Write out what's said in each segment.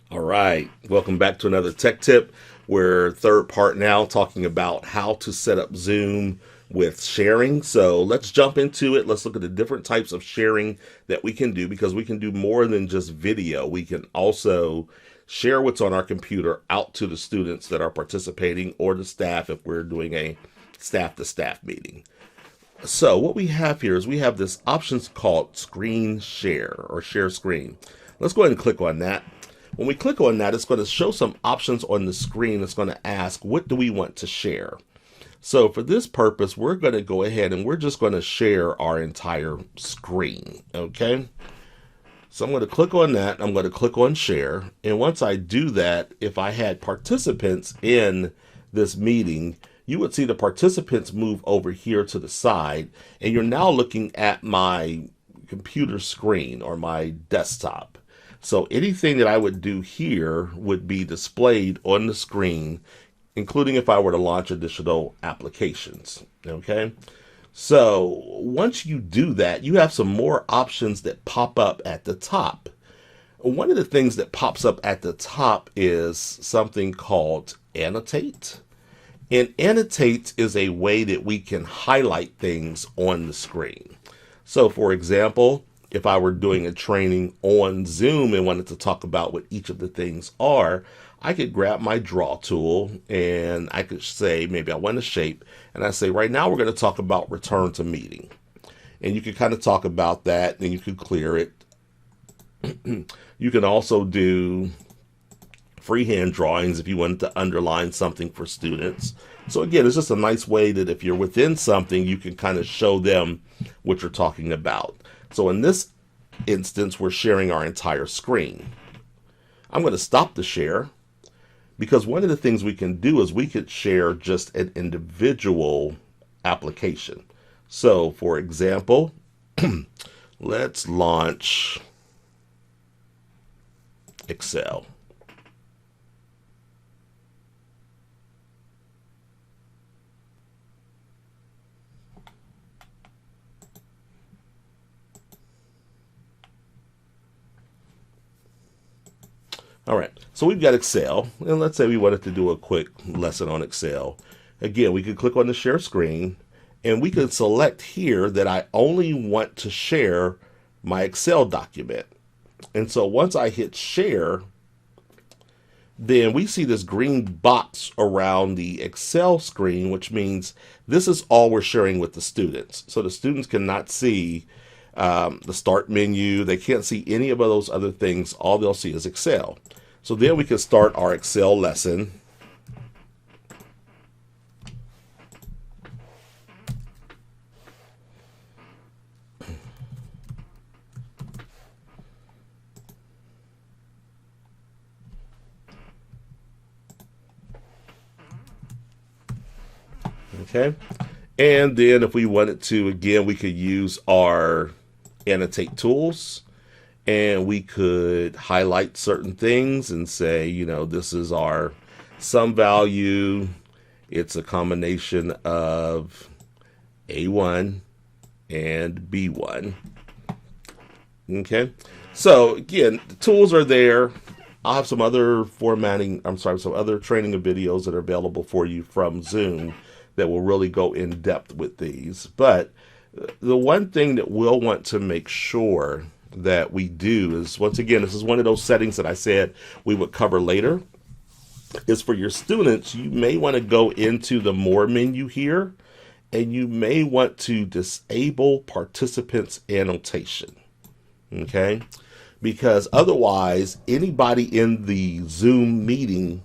All right, welcome back to another tech tip. We're third part now talking about how to set up Zoom with sharing. So let's jump into it. Let's look at the different types of sharing that we can do because we can do more than just video. We can also share what's on our computer out to the students that are participating or the staff if we're doing a staff to staff meeting. So what we have here is we have this options called screen share or share screen. Let's go ahead and click on that. When we click on that, it's going to show some options on the screen. It's going to ask, what do we want to share? So for this purpose, we're going to go ahead and we're just going to share our entire screen. Okay. So I'm going to click on that. I'm going to click on share. And once I do that, if I had participants in this meeting, you would see the participants move over here to the side. And you're now looking at my computer screen or my desktop. So anything that I would do here would be displayed on the screen, including if I were to launch additional applications. Okay. So once you do that, you have some more options that pop up at the top. One of the things that pops up at the top is something called annotate. And annotate is a way that we can highlight things on the screen. So for example, if I were doing a training on Zoom and wanted to talk about what each of the things are, I could grab my draw tool and I could say, maybe I want a shape, and I say, right now we're going to talk about return to meeting. And you can kind of talk about that and you can clear it. You can also do freehand drawings if you wanted to underline something for students. So again, it's just a nice way that if you're within something, you can kind of show them what you're talking about. So in this instance, we're sharing our entire screen. I'm going to stop the share because one of the things we can do is we could share just an individual application. So for example, let's launch Excel. All right, so we've got Excel, and let's say we wanted to do a quick lesson on Excel. Again, we could click on the share screen, and we could select here that I only want to share my Excel document. And so once I hit share, then we see this green box around the Excel screen, which means this is all we're sharing with the students. So the students cannot see the start menu. They can't see any of those other things. All they'll see is Excel. So then we can start our Excel lesson. Okay. And then if we wanted to, again, we could use our annotate tools and we could highlight certain things and say, you know, this is our sum value. It's a combination of A1 and B1. Okay. So again, the tools are there. I'll have some other some other training of videos that are available for you from Zoom that will really go in depth with these. But the one thing that we'll want to make sure that we do is, once again, this is one of those settings that I said we would cover later, is for your students, you may want to go into the More menu here, and you may want to disable participants annotation. Okay? Because otherwise, anybody in the Zoom meeting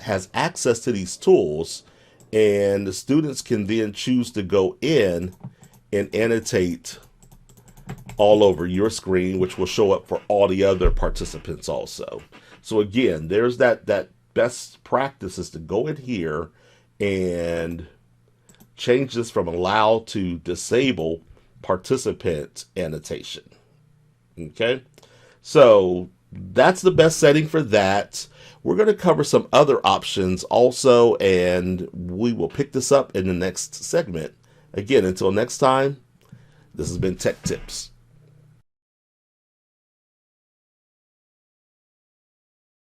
has access to these tools, and the students can then choose to go in and annotate all over your screen, which will show up for all the other participants also. So again, there's that best practice is to go in here and change this from allow to disable participant annotation. Okay, so that's the best setting for that. We're going to cover some other options also, and we will pick this up in the next segment. Again, until next time, this has been Tech Tips.